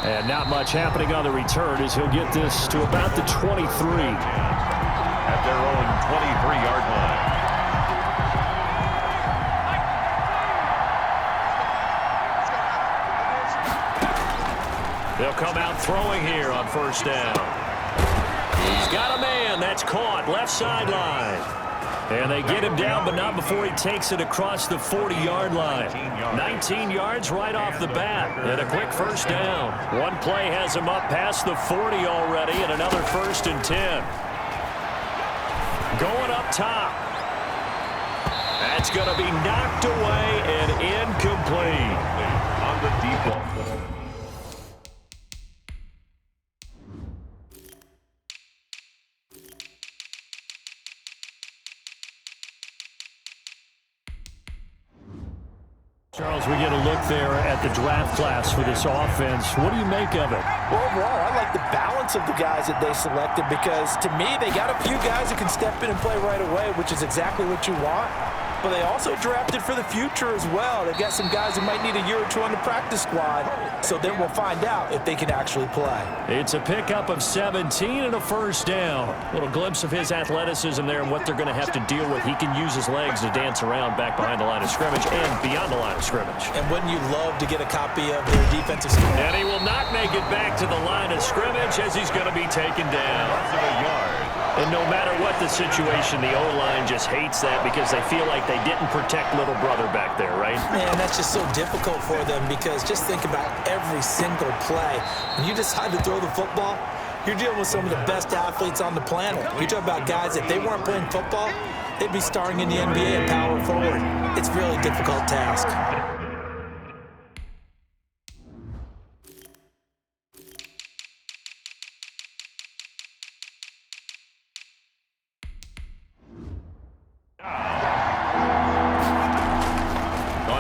And not much happening on the return as he'll get this to about the 23. At their own 23-yard line. They'll come out throwing here on first down. He's got a man. That's caught. Left sideline. And they get him down, but not before he takes it across the 40-yard line. 19 yards right off the bat. And a quick first down. One play has him up past the 40 already, and another 1st and 10. Going up top. That's going to be knocked away and incomplete. On the deep ball. Charles, we get a look there at the draft class for this offense. What do you make of it? Well, overall, I like the balance of the guys that they selected because, to me, they got a few guys that can step in and play right away, which is exactly what you want. But they also drafted for the future as well. They've got some guys who might need a year or two on the practice squad, so then we'll find out if they can actually play. It's a pickup of 17 and a first down. A little glimpse of his athleticism there and what they're going to have to deal with. He can use his legs to dance around back behind the line of scrimmage and beyond the line of scrimmage. And wouldn't you love to get a copy of their defensive scheme? And he will not make it back to the line of scrimmage as he's going to be taken down. And no matter what the situation, the O-line just hates that because they feel like they didn't protect little brother back there, right? Man, that's just so difficult for them because just think about every single play. When you decide to throw the football, you're dealing with some of the best athletes on the planet. You talk about guys, if they weren't playing football, they'd be starring in the NBA and power forward. It's a really difficult task.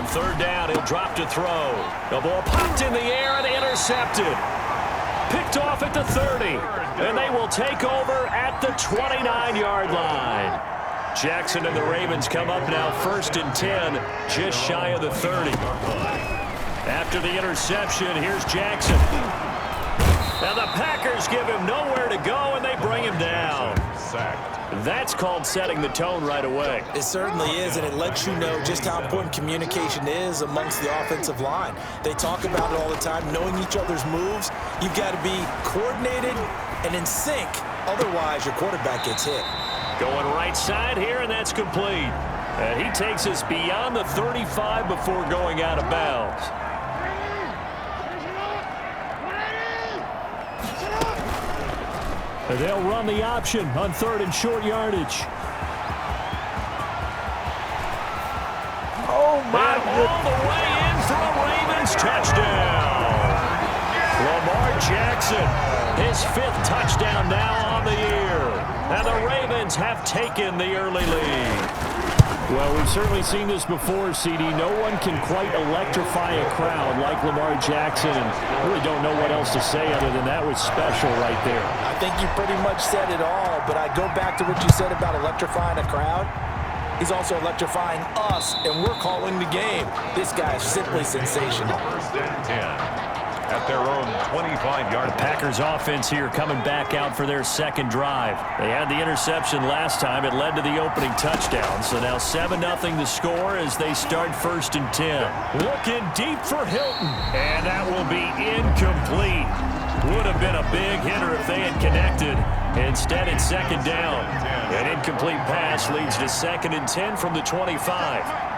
Third down, he'll drop to throw. The ball popped in the air and intercepted. Picked off at the 30. And they will take over at the 29-yard line. Jackson and the Ravens come up now 1st and 10, just shy of the 30. After the interception, here's Jackson. Now the Packers give him nowhere to go, and they bring him down. That's called setting the tone right away. It certainly is, and it lets you know just how important communication is amongst the offensive line. They talk about it all the time, knowing each other's moves. You've got to be coordinated and in sync. Otherwise, your quarterback gets hit. Going right side here, and that's complete. And he takes us beyond the 35 before going out of bounds. They'll run the option on 3rd and short yardage. Oh, my goodness. All the way in for a Ravens touchdown. Lamar Jackson, his 5th touchdown now on the year. And the Ravens have taken the early lead. Well, we've certainly seen this before, CD. No one can quite electrify a crowd like Lamar Jackson, and really don't know what else to say other than that was special right there. I think you pretty much said it all, but I go back to what you said about electrifying a crowd. He's also electrifying us, and we're calling the game. This guy is simply sensational. 1st and 10. At their own 25-yard. The Packers offense here coming back out for their 2nd drive. They had the interception last time. It led to the opening touchdown. So now 7-0 the score as they start 1st and 10. Looking deep for Hilton. And that will be incomplete. Would have been a big hitter if they had connected. Instead, it's 2nd down. An incomplete pass leads to 2nd and 10 from the 25.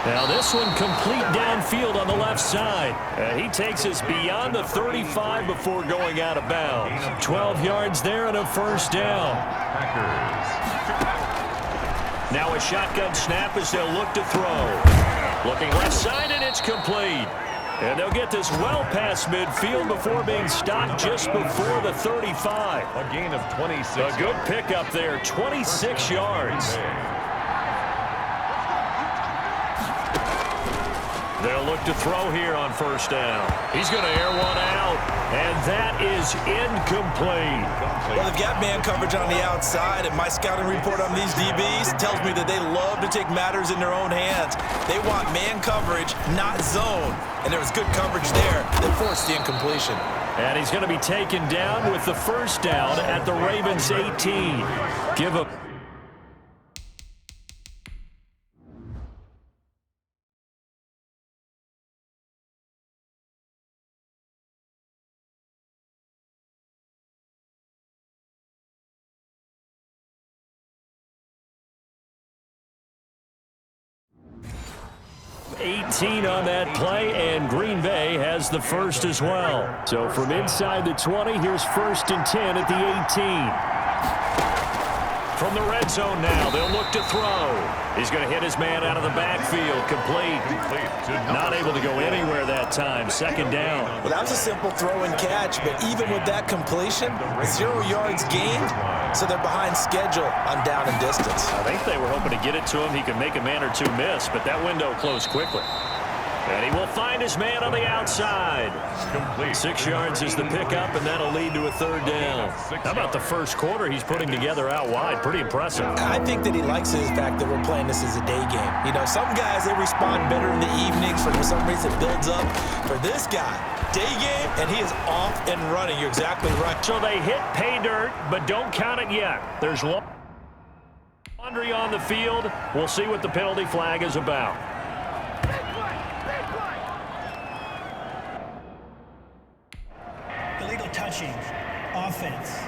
Now this one complete downfield on the left side. And he takes us beyond the 35 before going out of bounds. 12 yards there and a 1st down. Now a shotgun snap as they'll look to throw. Looking left side, and it's complete. And they'll get this well past midfield before being stopped just before the 35. A gain of 26. A good pickup there, 26 yards. They'll look to throw here on first down. He's going to air one out, and that is incomplete. Well, they've got man coverage on the outside, and my scouting report on these DBs tells me that they love to take matters in their own hands. They want man coverage, not zone, and there was good coverage there that forced the incompletion. And he's going to be taken down with the first down at the Ravens 18. Give up. 18 on that play, and Green Bay has the first as well. So from inside the 20, here's 1st and 10 at the 18. From the red zone now, they'll look to throw. He's going to hit his man out of the backfield. Complete. Not able to go anywhere that time. 2nd down. Well, that was a simple throw and catch, but even with that completion, 0 yards gained, so they're behind schedule on down and distance. I think they were hoping to get it to him. He could make a man or two miss, but that window closed quickly. And he will find his man on the outside. 6 yards is the pickup, and that'll lead to a 3rd down. How about the first quarter he's putting together out wide? Pretty impressive. I think that he likes the fact that we're playing this as a day game. You know, some guys, they respond better in the evenings. For some reason, it builds up. For this guy, day game, and he is off and running. You're exactly right. So they hit pay dirt, but don't count it yet. There's laundry on the field. We'll see what the penalty flag is about. Illegal touching. Offense.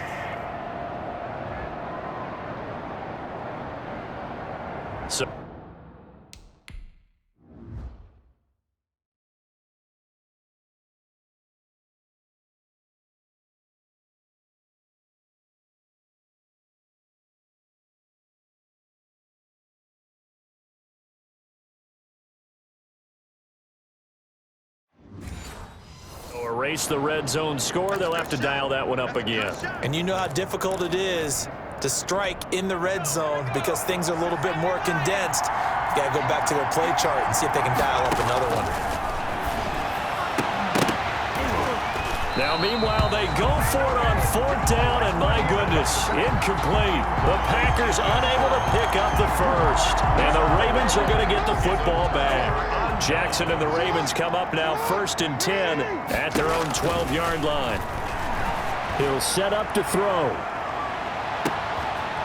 So erase the red zone score. They'll have to dial that one up again. And you know how difficult it is to strike in the red zone because things are a little bit more condensed. You got to go back to their play chart and see if they can dial up another one. Now, meanwhile, they go for it on 4th down, and my goodness, incomplete. The Packers unable to pick up the first, and the Ravens are going to get the football back. Jackson and the Ravens come up now 1st and 10 at their own 12-yard line. He'll set up to throw.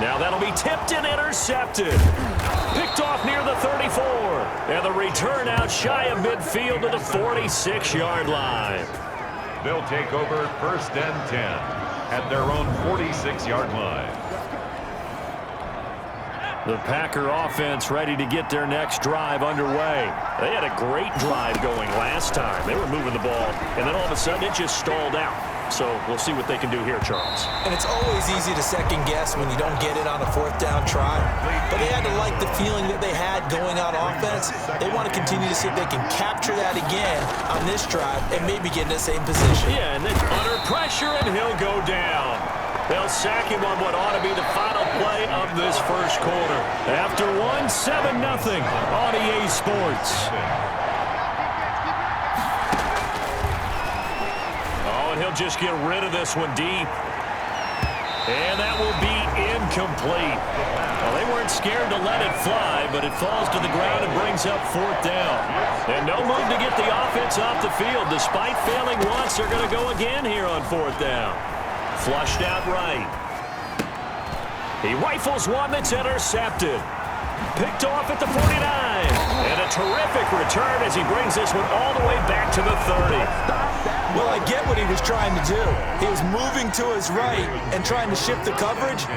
Now that'll be tipped and intercepted. Picked off near the 34. And the return out shy of midfield to the 46-yard line. They'll take over 1st and 10 at their own 46-yard line. The Packer offense ready to get their next drive underway. They had a great drive going last time. They were moving the ball, and then all of a sudden it just stalled out. So we'll see what they can do here, Charles. And it's always easy to second guess when you don't get it on a 4th down try. But they had to like the feeling that they had going on offense. They want to continue to see if they can capture that again on this drive and maybe get in the same position. Yeah, and then under pressure, and he'll go down. They'll sack him on what ought to be the final play of this first quarter. After 7-0 on EA Sports. Oh, and he'll just get rid of this one deep. And that will be incomplete. Well, they weren't scared to let it fly, but it falls to the ground and brings up 4th down. And no move to get the offense off the field. Despite failing once, they're going to go again here on 4th down. Flushed out right. He rifles one that's intercepted. Picked off at the 49. And a terrific return as he brings this one all the way back to the 30. Well, I get what he was trying to do. He was moving to his right and trying to shift the coverage,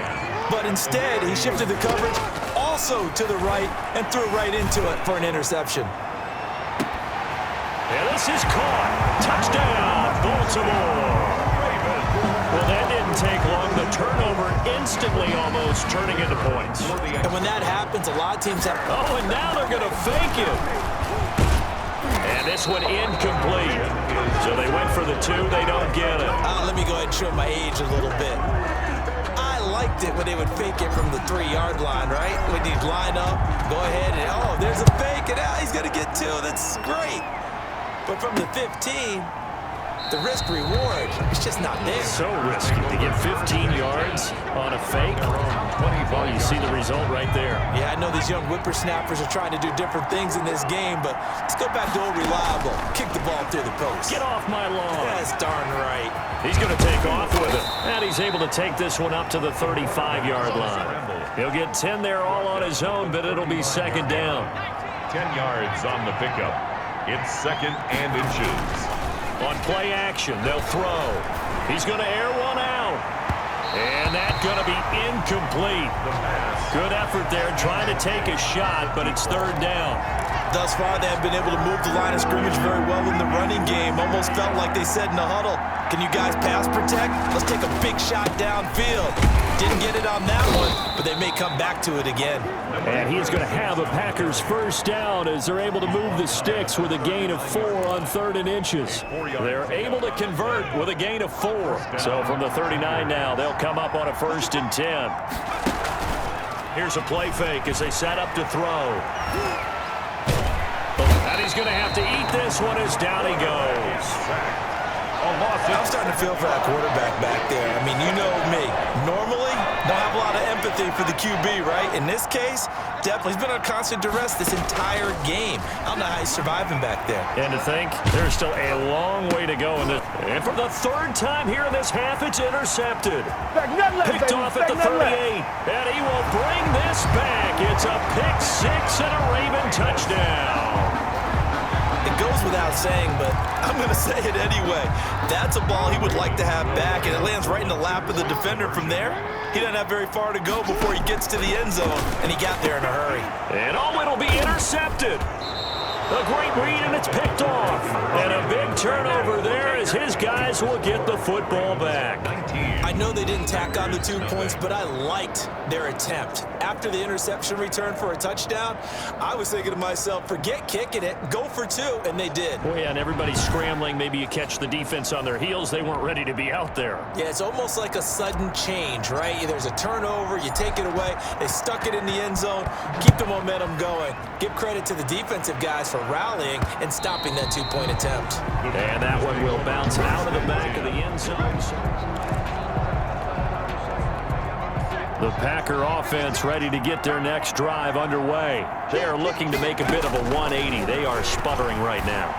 but instead he shifted the coverage also to the right and threw right into it for an interception. And this is caught. Touchdown, Baltimore. Well, that didn't take long. The turnover instantly almost turning into points. And when that happens, a lot of teams have... Oh, and now they're going to fake it. And this one incomplete. So they went for the 2. They don't get it. Let me go ahead and show my age a little bit. I liked it when they would fake it from the 3-yard line, right? When you'd line up, go ahead and, oh, there's a fake, and he's going to get 2. That's great. But from the 15, the risk-reward is just not there. So risky to get 15 yards on a fake. Well, you see the result right there. Yeah, I know these young whippersnappers are trying to do different things in this game, but let's go back to old reliable. Kick the ball through the post. Get off my lawn. That's darn right. He's going to take off with it. And he's able to take this one up to the 35-yard line. He'll get 10 there all on his own, but it'll be second down. 10 yards on the pickup. It's 2nd and inches. On play action, they'll throw. He's going to air one out. And that's going to be incomplete. Good effort there trying to take a shot, but it's 3rd down. Thus far, they have been able to move the line of scrimmage very well in the running game. Almost felt like they said in the huddle, can you guys pass protect? Let's take a big shot downfield. Didn't get it on that one, but they may come back to it again. And he's going to have a Packers first down as they're able to move the sticks with a gain of 4 on 3rd and inches. They're able to convert with a gain of 4. So from the 39 now, they'll come up on a 1st and 10. Here's a play fake as they set up to throw. And he's going to have to eat this one as down he goes. I'm starting to feel for that quarterback back there. I mean, you know me. Normally, don't have a lot of empathy for the QB, right? In this case, definitely. He's been on constant duress this entire game. I don't know how he's surviving back there. And to think, there's still a long way to go in this. And for the 3rd time here in this half, it's intercepted. Picked off at the 38. And he will bring this back. It's a pick 6 and a Raven touchdown. It goes without saying, but I'm going to say it anyway. That's a ball he would like to have back, and it lands right in the lap of the defender from there. He doesn't have very far to go before he gets to the end zone, and he got there in a hurry. And it'll be intercepted. A great read, and it's picked off. And a big turnover there as his guys will get the football back. I know they didn't tack on the 2 points, but I liked their attempt. After the interception return for a touchdown, I was thinking to myself, forget kicking it, go for 2, and they did. Oh, yeah, and everybody's scrambling. Maybe you catch the defense on their heels. They weren't ready to be out there. Yeah, it's almost like a sudden change, right? There's a turnover, you take it away, they stuck it in the end zone, keep the momentum going. Give credit to the defensive guys for rallying and stopping that 2-point attempt. And that one will bounce out of the back of the end zone. The Packer offense ready to get their next drive underway. They are looking to make a bit of a 180. They are sputtering right now.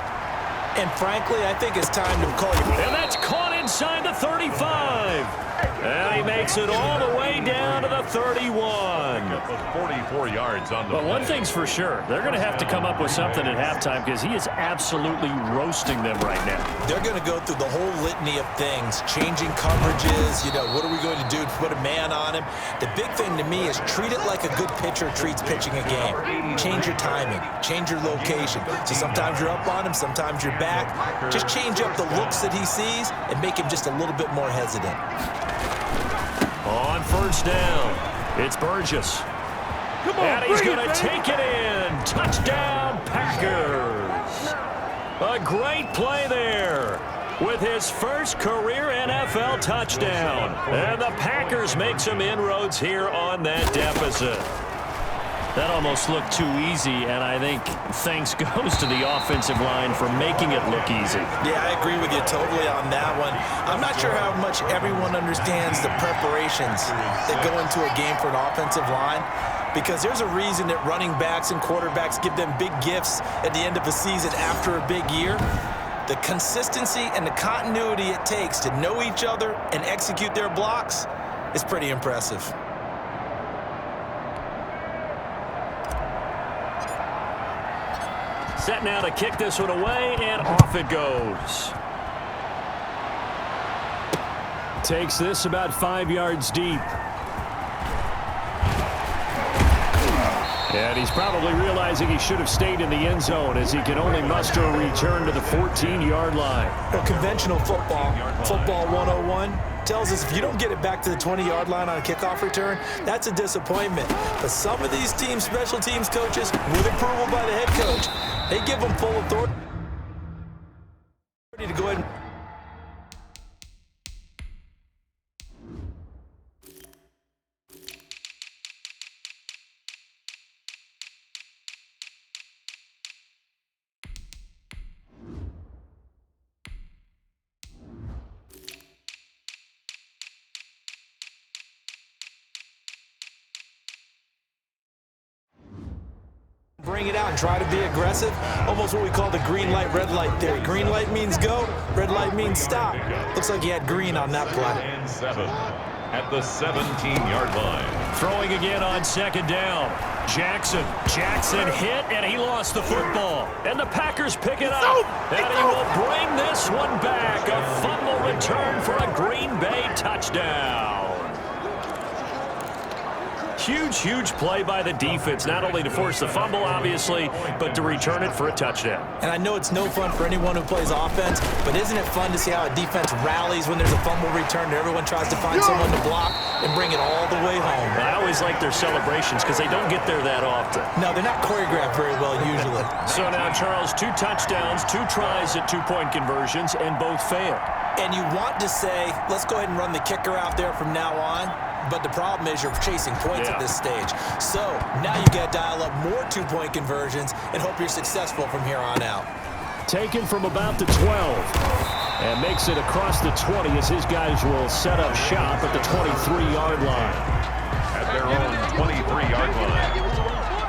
And frankly, I think it's time to call you. And that's caught inside the 35. And he makes it all the way down to the 31. 44 yards on the But one thing's for sure. They're going to have to come up with something at halftime because he is absolutely roasting them right now. They're going to go through the whole litany of things, changing coverages, what are we going to do to put a man on him? The big thing to me is treat it like a good pitcher treats pitching a game. Change your timing, change your location. So sometimes you're up on him, sometimes you're back. Just change up the looks that he sees and make him just a little bit more hesitant. On 1st down, it's Burgess. And he's going to take it in. Touchdown, Packers. A great play there with his first career NFL touchdown. And the Packers make some inroads here on that deficit. That almost looked too easy, and I think thanks goes to the offensive line for making it look easy. Yeah, I agree with you totally on that one. I'm not sure how much everyone understands the preparations that go into a game for an offensive line, because there's a reason that running backs and quarterbacks give them big gifts at the end of the season after a big year. The consistency and the continuity it takes to know each other and execute their blocks is pretty impressive. Set now to kick this one away, and off it goes. Takes this about 5 yards deep. And he's probably realizing he should have stayed in the end zone as he can only muster a return to the 14-yard line. Well, conventional football 101, tells us if you don't get it back to the 20-yard line on a kickoff return, that's a disappointment. But some of these teams, special teams coaches, with approval by the head coach, they give them full authority to go ahead and bring it out and try to be aggressive. Almost what we call the green light, red light theory. Green light means go, red light means stop. Looks like he had green on that play. And 7 at the 17-yard line. Throwing again on second down. Jackson hit, and he lost the football. And the Packers pick it up. And he will bring this one back. A fumble return for a Green Bay touchdown. Huge play by the defense, not only to force the fumble, obviously, but to return it for a touchdown. And I know it's no fun for anyone who plays offense, but isn't it fun to see how a defense rallies when there's a fumble return and everyone tries to find someone to block and bring it all the way home? I always like their celebrations because they don't get there that often. No, they're not choreographed very well usually. So now, Charles, 2 touchdowns, 2 tries at 2-point conversions, and both failed. And you want to say, let's go ahead and run the kicker out there from now on. But the problem is you're chasing points at this stage. So now you got to dial up more 2-point conversions and hope you're successful from here on out. Taken from about the 12 and makes it across the 20 as his guys will set up shop at the 23-yard line. At their own 23-yard line.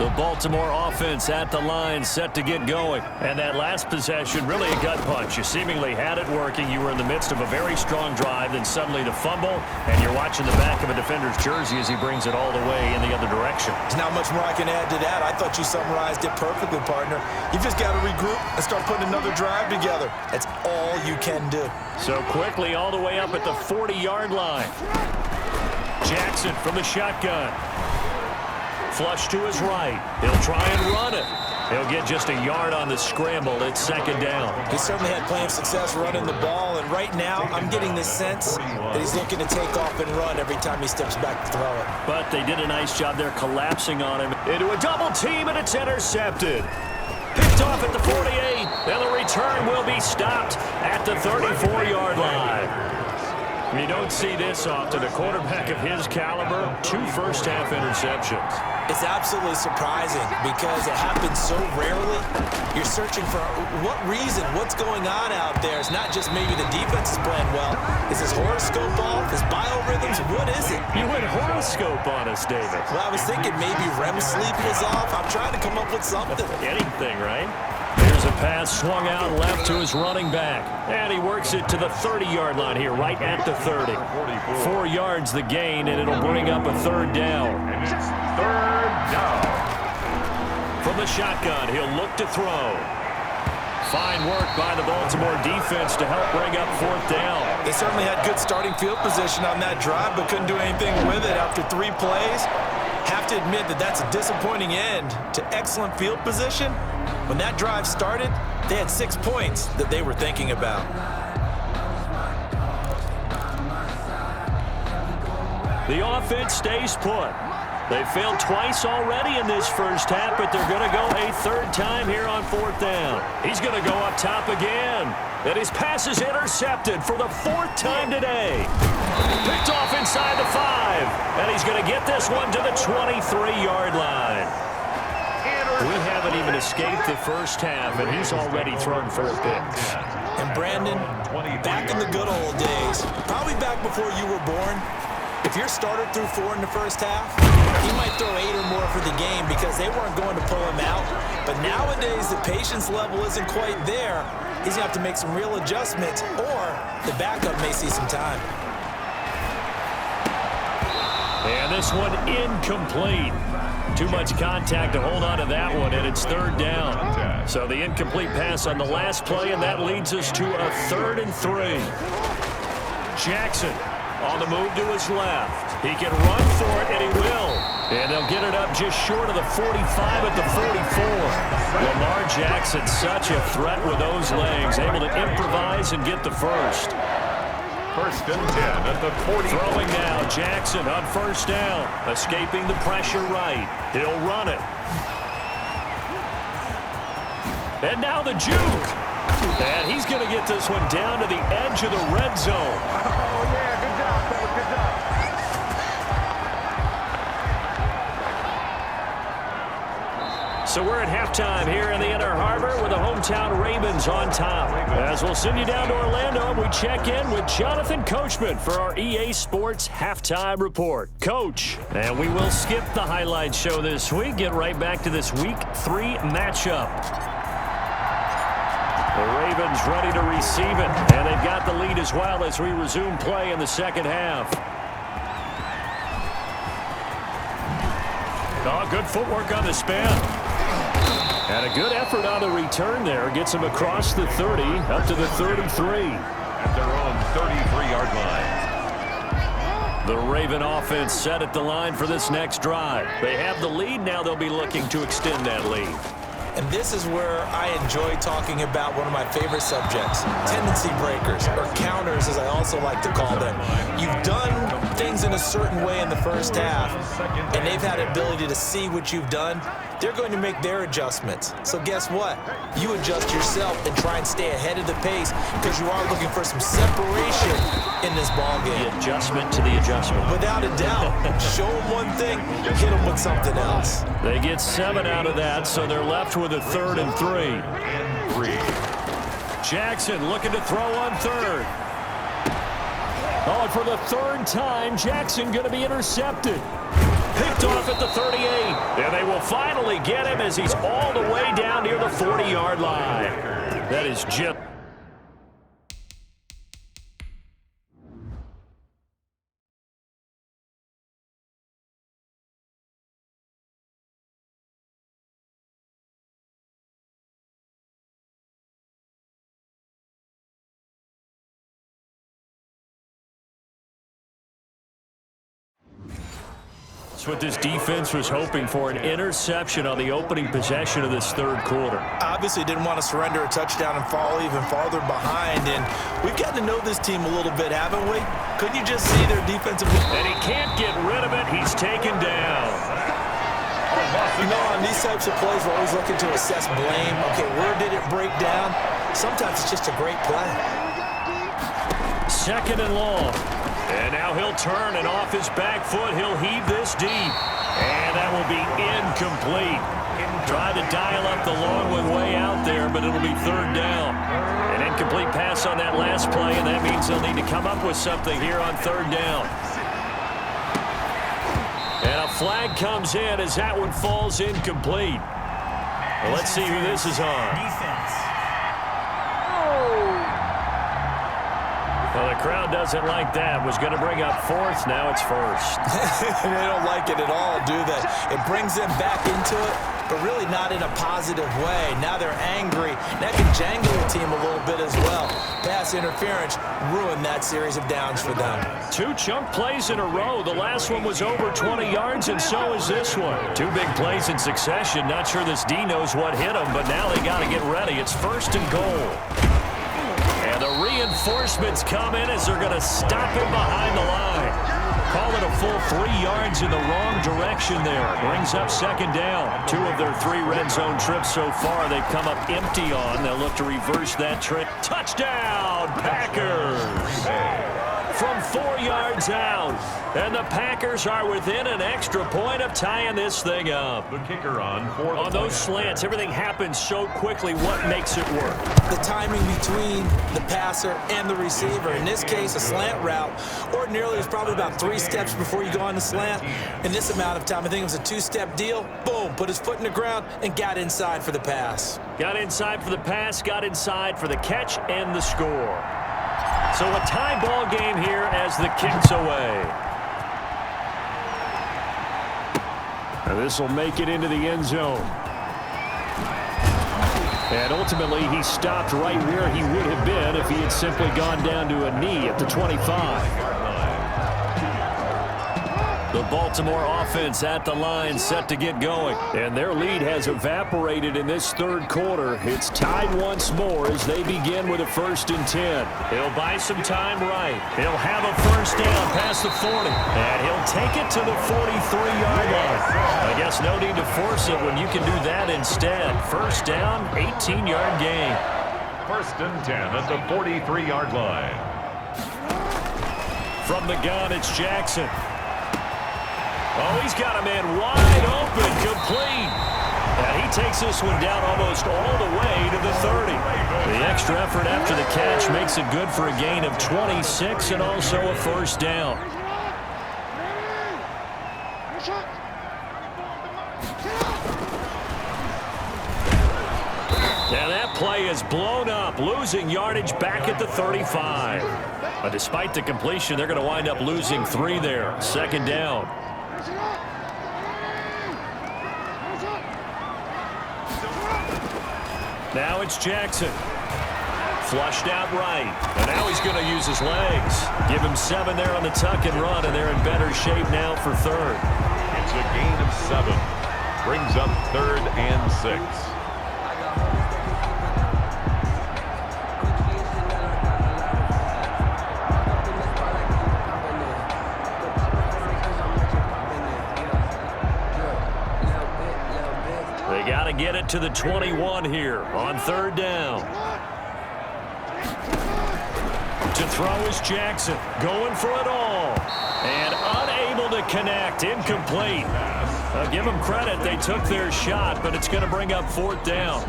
The Baltimore offense at the line, set to get going. And that last possession, really a gut punch. You seemingly had it working. You were in the midst of a very strong drive, then suddenly the fumble, and you're watching the back of a defender's jersey as he brings it all the way in the other direction. There's not much more I can add to that. I thought you summarized it perfectly, partner. You've just got to regroup and start putting another drive together. That's all you can do. So quickly all the way up at the 40-yard line. Jackson from the shotgun. Flush to his right. He'll try and run it. He'll get just a yard on the scramble. It's second down. He certainly had plenty of success running the ball, and right now I'm getting the sense that he's looking to take off and run every time he steps back to throw it. But they did a nice job there collapsing on him into a double team, and it's intercepted. Picked off at the 48, and the return will be stopped at the 34-yard line. You don't see this often. A quarterback of his caliber, 2 first-half interceptions. It's absolutely surprising because it happens so rarely. You're searching for what reason, what's going on out there. It's not just maybe the defense is playing well. Is his horoscope off? His biorhythms? What is it? You went horoscope on us, David. Well, I was thinking maybe REM sleep was off. I'm trying to come up with something. Anything, right? Here's a pass swung out left to his running back. And he works it to the 30-yard line here, right at the 30. 4 yards the gain, and it'll bring up a third down. And it's third down. From the shotgun, he'll look to throw. Fine work by the Baltimore defense to help bring up 4th down. They certainly had good starting field position on that drive, but couldn't do anything with it after 3 plays. Have to admit that that's a disappointing end to excellent field position. When that drive started, they had 6 points that they were thinking about. The offense stays put. They failed twice already in this first half, but they're going to go a 3rd time here on 4th down. He's going to go up top again. And his pass is intercepted for the 4th time today. Picked off inside the 5. And he's going to get this one to the 23-yard line. We haven't even escaped the first half, and he's already thrown 4 picks. And Brandon, back in the good old days, probably back before you were born, if your starter threw 4 in the first half, he might throw 8 or more for the game because they weren't going to pull him out. But nowadays, the patience level isn't quite there. He's going to have to make some real adjustments, or the backup may see some time. And this one incomplete. Too much contact to hold on to that one, and it's 3rd down. So the incomplete pass on the last play, and that leads us to a 3rd and 3. Jackson on the move to his left. He can run for it, and he will. And they'll get it up just short of the 45 at the 44. Lamar Jackson, such a threat with those legs, able to improvise and get the first. 1st and 10 at the 40. Throwing now, Jackson on 1st down. Escaping the pressure right. He'll run it. And now the juke. And he's going to get this one down to the edge of the red zone. Oh, yeah, good job, fellas, good job. So we're at halftime here in the Inner Harbor with the hometown Ravens on top. As we'll send you down to Orlando, and we check in with Jonathan Coachman for our EA Sports Halftime Report. Coach, and we will skip the highlight show this week. Get right back to this Week 3 matchup. The Ravens ready to receive it, and they've got the lead as well as we resume play in the second half. Oh, good footwork on the spin. And a good effort on the return there. Gets him across the 30, up to the 33. At their own 33-yard line. The Raven offense set at the line for this next drive. They have the lead. Now they'll be looking to extend that lead. And this is where I enjoy talking about one of my favorite subjects, tendency breakers, or counters as I also like to call them. You've done things in a certain way in the first half, and they've had the ability to see what you've done. They're going to make their adjustments. So guess what? You adjust yourself and try and stay ahead of the pace because you are looking for some separation in this ballgame. The adjustment to the adjustment. Without a doubt. Show them one thing, hit them with something else. They get 7 out of that, so they're left with a 3rd and 3. Jackson looking to throw on 3rd. Oh, and for the 3rd time, Jackson going to be intercepted. Picked off at the 38. And they will finally get him as he's all the way down near the 40-yard line. That is just... That's what this defense was hoping for, an interception on the opening possession of this 3rd quarter. Obviously didn't want to surrender a touchdown and fall even farther behind, and we've gotten to know this team a little bit, haven't we? Couldn't you just see their defensive... And he can't get rid of it. He's taken down. You know, on these types of plays, we're always looking to assess blame. Okay, where did it break down? Sometimes it's just a great play. 2nd and long. And now he'll turn, and off his back foot, he'll heave this deep. And that will be incomplete. Tried to dial up the long one way out there, but it'll be 3rd down. An incomplete pass on that last play, and that means they'll need to come up with something here on 3rd down. And a flag comes in as that one falls incomplete. Well, let's see who this is on. Defense. Well, the crowd doesn't like that. Was going to bring up 4th. Now it's 1st. They don't like it at all, do they? It brings them back into it, but really not in a positive way. Now they're angry. That can jangle the team a little bit as well. Pass interference ruined that series of downs for them. 2 chunk plays in a row. The last one was over 20 yards, and so is this one. 2 big plays in succession. Not sure this D knows what hit them, but now they got to get ready. It's 1st and goal. And the reinforcements come in as they're going to stop him behind the line. Call it a full 3 yards in the wrong direction there. Brings up 2nd down. 2 of their 3 red zone trips so far they've come up empty on. They'll look to reverse that trip. Touchdown, Packers! From 4 yards out. And the Packers are within an extra point of tying this thing up. The kicker on 4th. On those slants, everything happens so quickly. What makes it work? The timing between the passer and the receiver. In this case, a slant route. Ordinarily, it's probably about 3 steps before you go on the slant. In this amount of time, I think it was a 2-step deal. Boom, put his foot in the ground and got inside for the pass. Got inside for the pass, got inside for the catch and the score. So a tie ball game here as the kick's away. And this will make it into the end zone. And ultimately, he stopped right where he would have been if he had simply gone down to a knee at the 25. The Baltimore offense at the line, set to get going. And their lead has evaporated in this 3rd quarter. It's tied once more as they begin with a 1st and 10. He'll buy some time right. He'll have a 1st down past the 40. And he'll take it to the 43-yard line. I guess no need to force it when you can do that instead. 1st down, 18-yard gain. 1st and 10 at the 43-yard line. From the gun, it's Jackson. Oh, he's got a man wide open, complete. And he takes this one down almost all the way to the 30. The extra effort after the catch makes it good for a gain of 26 and also a first down. And that play is blown up, losing yardage back at the 35. But despite the completion, they're going to wind up losing 3 there. Second down. Now it's Jackson. Flushed out right. And now he's going to use his legs. Give him 7 there on the tuck and run, and they're in better shape now for third. It's a gain of 7. Brings up 3rd and 6. They got to get it to the 21 here on 3rd down. To throw is Jackson, going for it all. And unable to connect, incomplete. Give them credit, they took their shot, but it's going to bring up 4th down.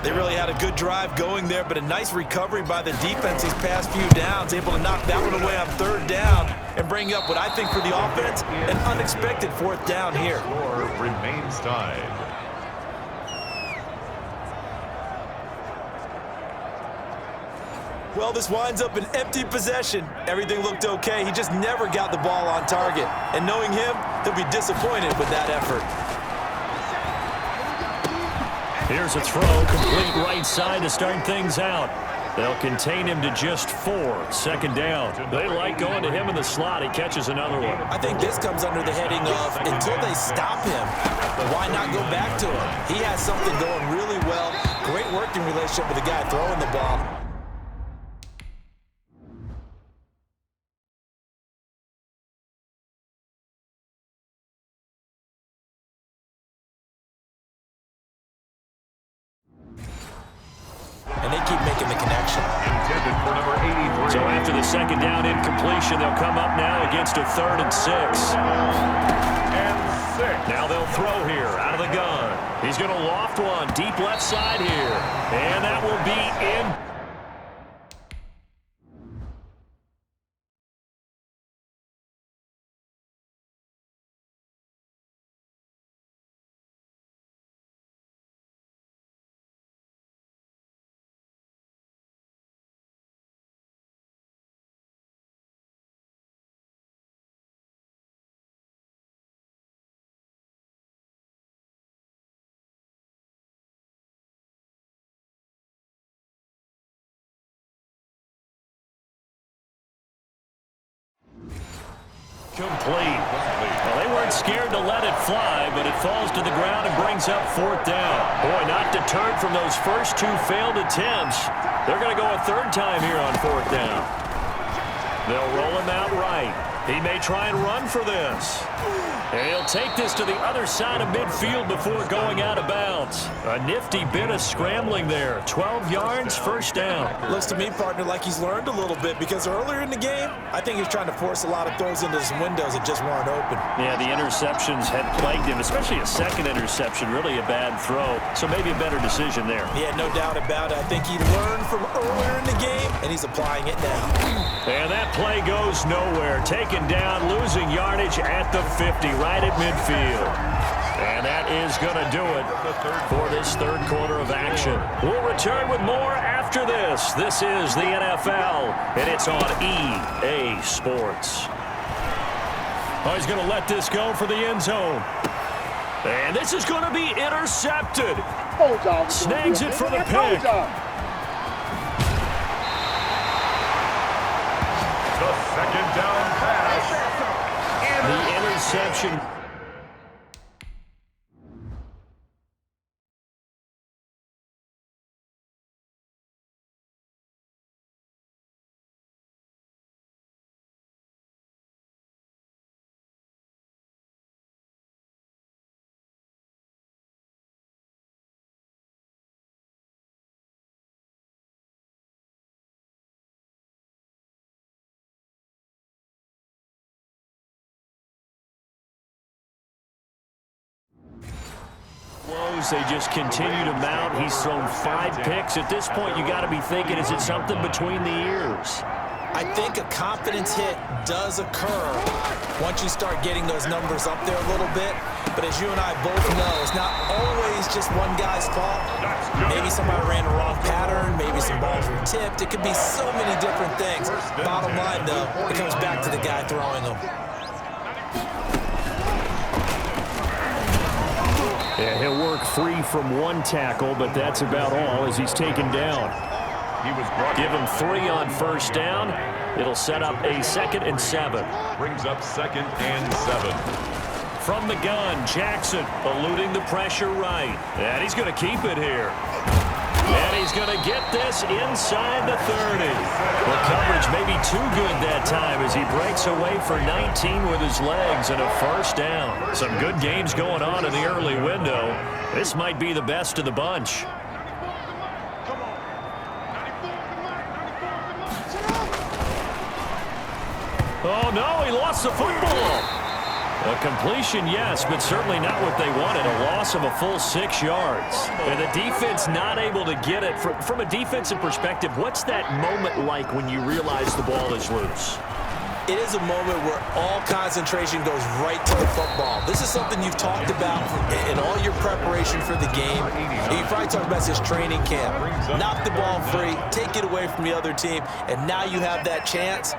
They really had a good drive going there, but a nice recovery by the defense these past few downs, able to knock that one away on 3rd down and bring up what I think for the offense, an unexpected 4th down here. Score remains tied. Well, this winds up an empty possession. Everything looked okay. He just never got the ball on target. And knowing him, he'll be disappointed with that effort. Here's a throw, complete right side to start things out. They'll contain him to just 4. 2nd down. They like going to him in the slot. He catches another one. I think this comes under the heading of until they stop him, why not go back to him? He has something going really well. Great working relationship with the guy throwing the ball. And they keep making the connection. Intended for number 83. So after the 2nd down incompletion, they'll come up now against a 3rd and 6. And 6. Now they'll throw here out of the gun. He's going to loft one deep left side here. And that will be in. Complete. Well, they weren't scared to let it fly, but it falls to the ground and brings up 4th down. Boy, not deterred from those first 2 failed attempts. They're going to go a 3rd time here on 4th down. They'll roll him out right. He may try and run for this. And he'll take this to the other side of midfield before going out of bounds. A nifty bit of scrambling there. 12 yards, 1st down. Looks to me, partner, like he's learned a little bit because earlier in the game, I think he was trying to force a lot of throws into some windows that just weren't open. Yeah, the interceptions had plagued him, especially a 2nd interception, really a bad throw. So maybe a better decision there. Yeah, no doubt about it. I think he learned from earlier in the game, and he's applying it now. And that play goes nowhere. Taken down, losing yardage at the 50, right at midfield. And that is going to do it for this 3rd quarter of action. We'll return with more after this. This is the NFL, and it's on EA Sports. Oh, he's going to let this go for the end zone. And this is going to be intercepted. Snags it for the pick. The 2nd down pass. The interception. Woes, they just continue to mount. He's thrown 5 picks. At this point, you got to be thinking, is it something between the ears? I think a confidence hit does occur once you start getting those numbers up there a little bit. But as you and I both know, it's not always just one guy's fault. Maybe somebody ran the wrong pattern. Maybe some balls were tipped. It could be so many different things. Bottom line, though, it comes back to the guy throwing them. Yeah, he'll work free from one tackle, but that's about all as he's taken down. Give him 3 on first down. It'll set up a 2nd and 7. Brings up 2nd and 7. From the gun, Jackson eluding the pressure right. And he's going to keep it here. And he's going to get this inside the 30. The coverage may be too good that time as he breaks away for 19 with his legs and a first down. Some good games going on in the early window. This might be the best of the bunch. Oh, no, he lost the football. A completion, yes, but certainly not what they wanted. A loss of a full 6 yards. And the defense not able to get it. From a defensive perspective, what's that moment like when you realize the ball is loose? It is a moment where all concentration goes right to the football. This is something you've talked about in all your preparation for the game. You probably talked about this training camp. Knock the ball free, take it away from the other team, and now you have that chance.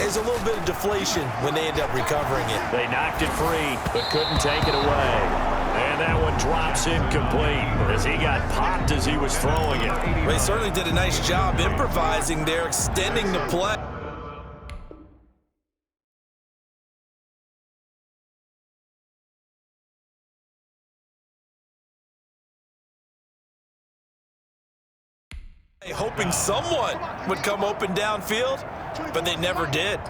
There's a little bit of deflation when they end up recovering it. They knocked it free, but couldn't take it away. And that one drops incomplete as he got popped as he was throwing it. Well, he certainly did a nice job improvising there, extending the play. Hoping someone would come open downfield, but they never did.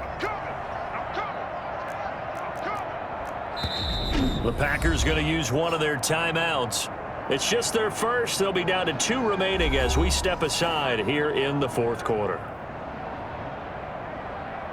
The Packers going to use one of their timeouts. It's just their first. They'll be down to 2 remaining as we step aside here in the 4th quarter.